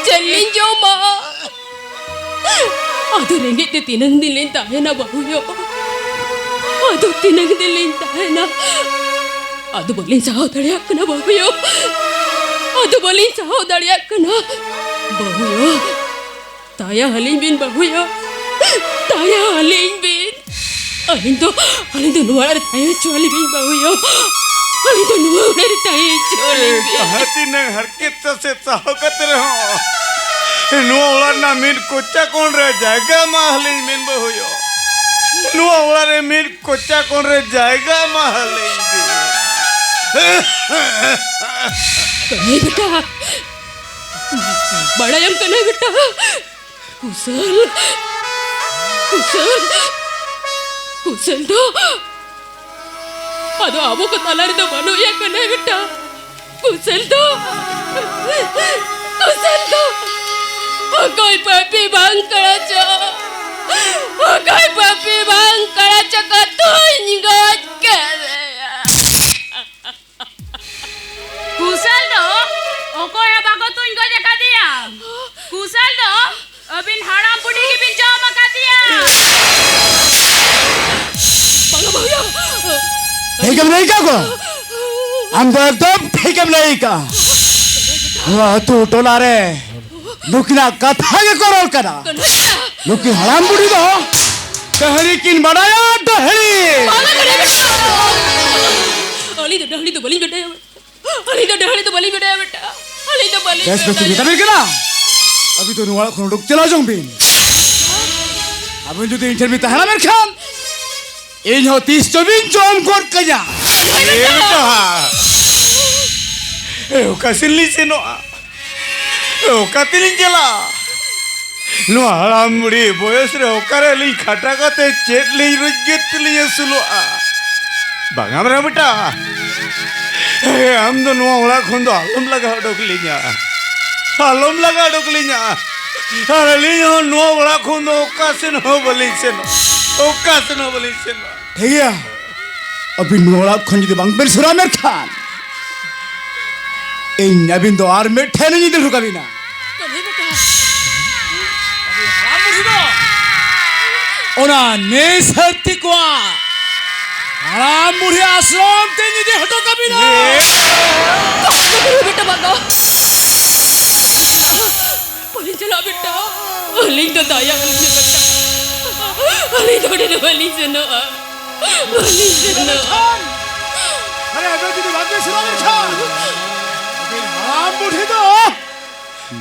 चलिन जो मा अदो रेंगे ते तीनंग दिलें ताहे ना बहुयो अदो तीनंग दिलें ताहे ना अदो बोलिन साहो दड़िया कना बहुयो अदो बोलिन साहो दड़िया कना बहुयो ताया हलिन बिन बहुयो ताया हलिन बिन अलिन तो नुआर ताया चोली बिन बहुयो अलिन तो नुआर ताया चोली बिन कहती न हरकत से साहो कतर हो नुआ ना मीन कोचा कौन रे जाएगा महली मीन बहुयो नुआ रे मीन कोचा कौन रे जाएगा महली कन्हई बेटा बड़ा यम कन्हई बेटा कुशल कुशल कुशल तो अदो आबो को तलारी तो बनो या कन्हई बेटा कुशल तो कोई पापी भांग कराचा कोई पापी भांग कराचा का तो निगाज करे कुशल दो ओको या बागो तू इनको जका दिया कुशल दो अबिन हराम बुढ़ी की बिन जाम का दिया बांगा भैया ठीक है नहीं का को हम तो एकदम ठीक है नहीं का वाह तू टोला रे लुकिना कथा के करोल करा लुकी हराम बुढ़ी दो कहरी किन बनाया डहरी अली तो बली बेटा अली तो बली बेटा बेटा अली तो बली कैसे तू बेटा मिल गया अभी तो नुआला खोन रुक चला जाऊं बिन अभी जो इंटरव्यू तहरा मेरे खान इन हो 30-24 जोम कोट कजा ये बेटा ए कसिली से नो ओकातिलिन चला नो हराम बुढ़ी बयस रे ओकारे ली खाटा काते चेट ली रुजगेत ली सुलुआ बांगा रे बेटा हम तो नो ओला खोन तो आलम लगा डोकलिया अरे ली हो नो ओला खोन तो ओकासिन हो बली से नो ठीक है अभी नुआला खोन जी बांग पर सुरा मेरे खान इन नबिन तो आर में ठहने नहीं दिल रुका भी ना कन्हई बेटा ओना ने सरती को हराम बुढ़ी आश्रम ते नहीं दे हटो कभी ना बेटा बांगा बली चला बेटा अली तो दाया अली बेटा अली थोड़ी तो बली सुनो अरे अगर जी बात में सुना मेरे खान हराम बुढ़ी तो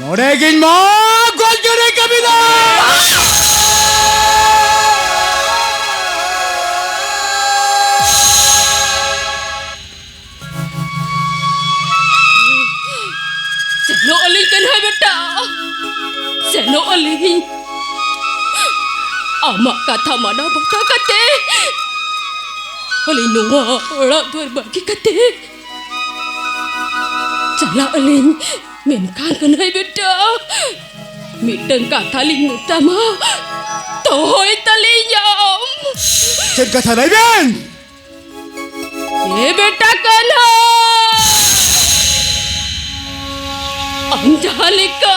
नोड़े गिन माँ गोल करे कभी ना चलो अली कन्हई बेटा चलो अली आमा कथा माना बता कते अली नुआ ओड़ा द्वार बाकी कते चला अली मेनकान कन्हई बेटा मिटन कथा लिंग तमा तो होय तली जाम चल कथा नहीं बेन ए बेटा कान्हा आम जहाँ लिखा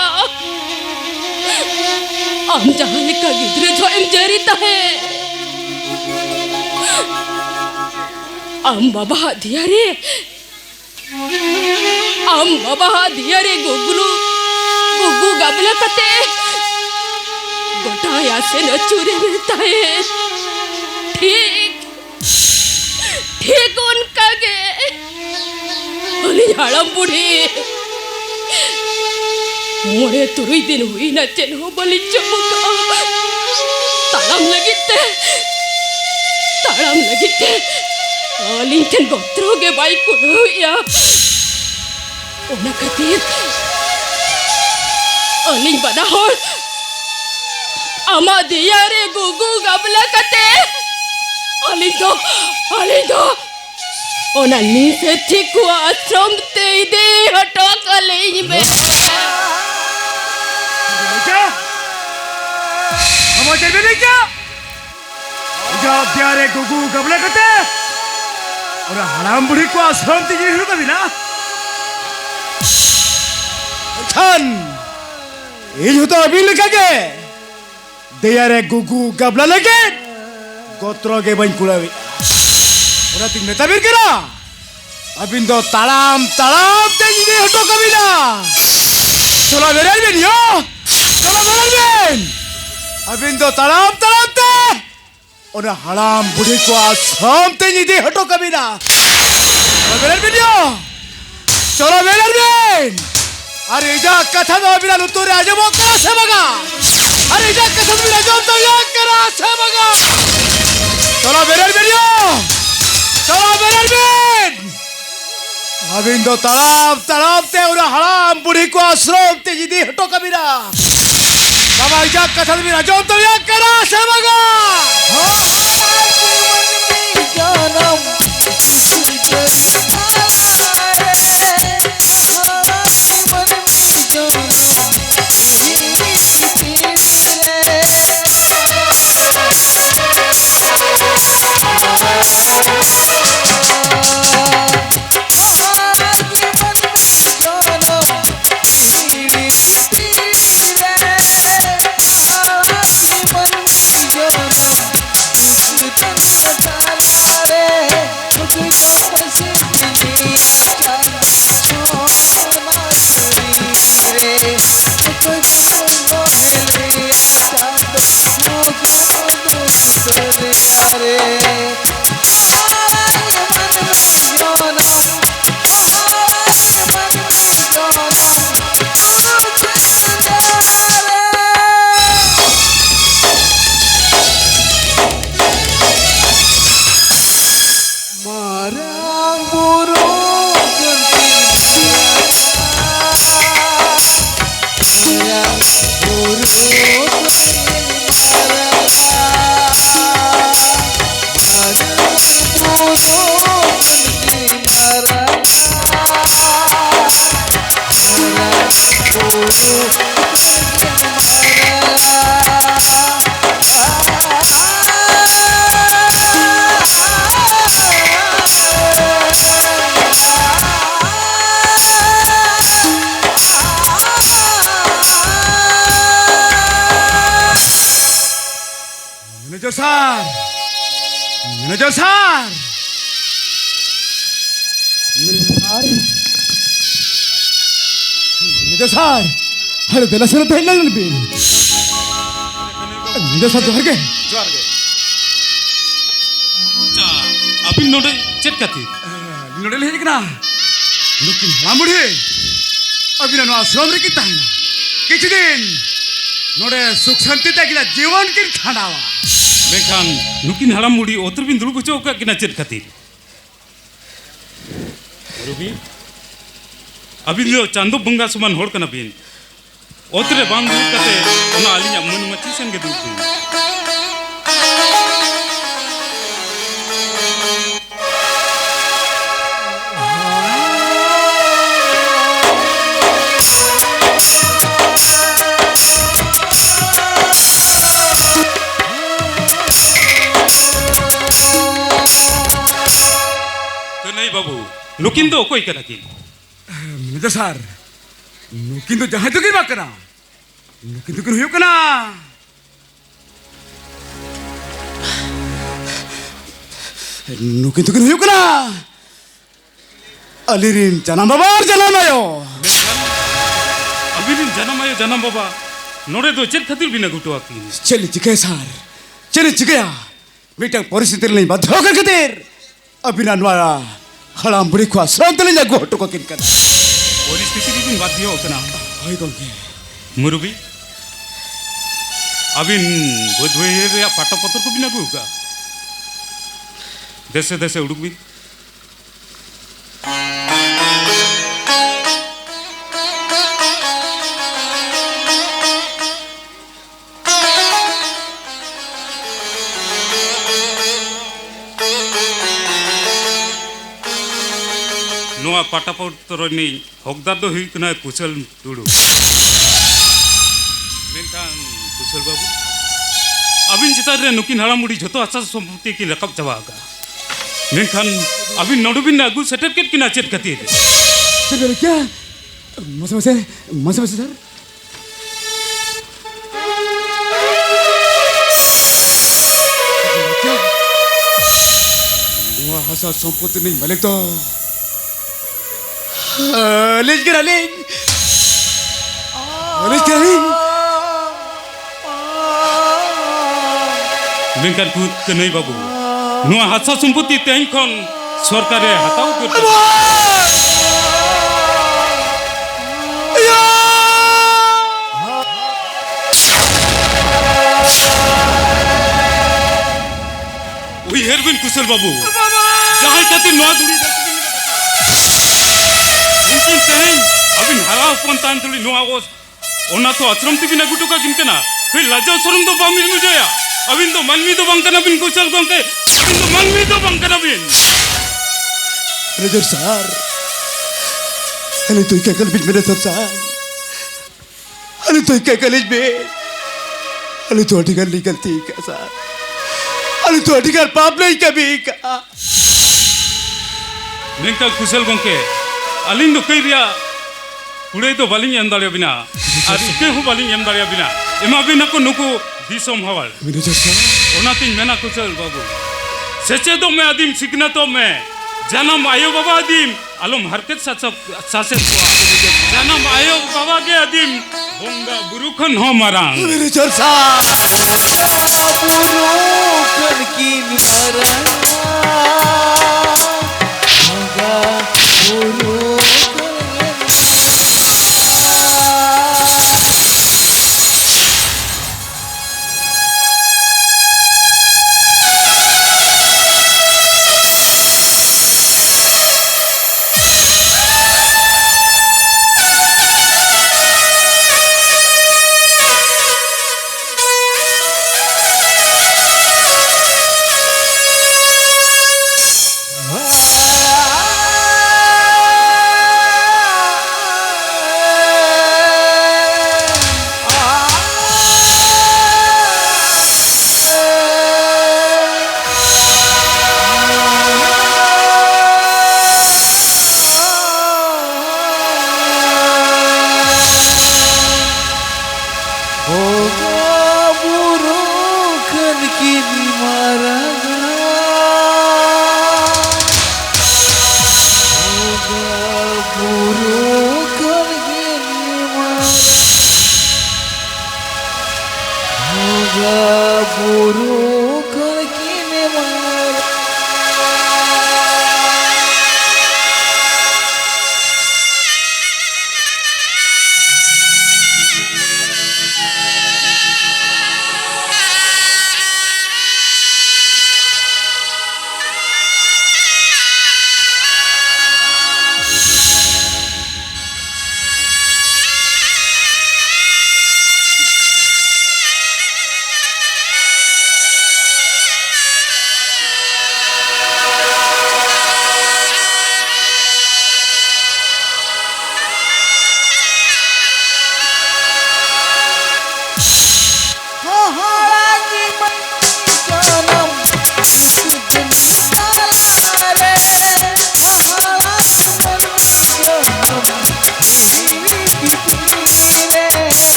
गिद्रे जो एम जरीता है आम बाबा दिया रे गुगु गाबला कते गोटा यासे न चूरे मिलता है ठीक उनका गे बोली झाड़म बुढ़ी मोरे तुरुई दिन हुई न चेन हो बोली चमुका ताड़म लगिते अलिंग ठन गोत्रो गे बाई कुनो या ओना खातिर अलिंग बना हो आमा दिया रे गुगु गाबला कते अलिंग दो ओना नी से ठीक हुआ आश्रम ते दे हटो कलेई में समाचार में नहीं क्या जब प्यारे गुगु गबला करते और हराम बुढ़ी को आश्रम तीजी हिरो कभी ना छन ये जो तो अभी लिखा के दिया रे गुगु गबला लगे गोत्रो के बन कुलावी और तीन नेता भी करा अबिन दो तालाम तेजी दे हटो कभी ना चलो बेरल बेन यो अबिन दो तालाम ते और हराम बुढ़ी को आश्रम तेजी दे हटो कभी ना चलो बेरल बेन यो अरे जा कथा दो बिना लुतुरे आज वो करा से बगा अरे जा कथा बिना जो तो या करा से बगा चलो बेरल बेन अबिन दो तालाब ते और हराम बुढ़ी को आश्रम तेजी दे हटो कबीरा बाबा जा कथा बिना जो तो या करा से बगा अरे दिला से तो हिलना नहीं बीन निजा साथ जोहर के चा अभी नोडे चेक करती नोडे ले जिकना लेकिन हराम बुढ़ी अभी ना आश्रम रे कितना है ना किसी दिन नोडे सुख शांति तक किला जीवन की खानावा लेकिन नुकिन हराम बुढ़ी उतर बिन दुलु कुछ ओका किना चेक करती रुबी अभी लो चांदो बंगा सुमन होड़ कना बिन ओतरे बांग दूर कते ओना आलिया मन मची संगे दूर बिन नुकिन दो कोई कना की मैनेजर सर नुकिन तो जहां तक बात करा नुकिन तो हुई कना नुकिन तो हुई कना अलीरिन जन्म बाबा और जन्म आयो अबिन जन्म बाबा नोरे दो चेक खातिर बिना गुटो आकी चल चिके सर चल चिके मीटिंग परिस्थिति नहीं बात हो कर खातिर अबिना नवारा हलाम बुरी को आश्रम तले जा गोटो को किन कर परिस्थिति बिन बात दियो कना हाय गंगे मुरुबी अबिन बोधवे रे पाटो पत्र को बिना गुका देसे देसे उड़ुक भी नोआ पाटापत्र नहीं हकदार दो हुई कना कुशल टुडू मेनखान कुशल बाबू अबिन चितार रे नुकिन हाड़ाम बुढ़ी झोतो आशा सम्पत्ति की रकब चाबा का मेनखान अबिन नडुबिन आगु सर्टिफिकेट की नाचेत खातिर सर क्या मसे सर क्या वो आशा संपत्ति नहीं मालिक तो लेज करा मेनखान पुत कनई बाबू नोआ हासा सम्पत्ति तेन खन सरकारे हताव कर हेरबिन कुशल बाबू जहां खातिर नोआ दुड़ी मुमकिन तेन अबिन हरा पंतान तुली नोआ ओस ओना तो आश्रम ती बिना गुटुका किनकना फिर लाजो शरम तो बामिल मुजया अबिन तो मनमी तो बंकना बिन कुशल गंके अबिन तो मनमी तो बंकना बिन रजर सर अरे तो क्या कल बिन मेरे सर अरे तो क्या कॉलेज में अरे तो अधिकार लीगल थी क्या सर अरे तो अधिकार पाप नहीं कभी का नेंका कुशल गंके अलिंग दो कई रिया पुड़े तो बालिंग एम दाड़िया बिना और इके हो बालिंग एम दाड़िया बिना एमा बिना को नुको दिसम हवाल ओनातिन मेना कुशल बाबू सेचे तो मैं आदिम सीखना तो मैं जन्म आयो बाबा आदिम आलम हरकत सासे जन्म आयो बाबा के आदिम बोंगा बुरुखन हो मरांग मेरे चर्चा बुरुखन की निवारण होगा बुरुखन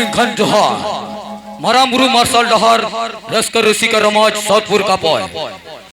एंखन जोहार मारा मुरु मार्शल डहर रस्कर ऋषि का रमज सौतपुर का पॉय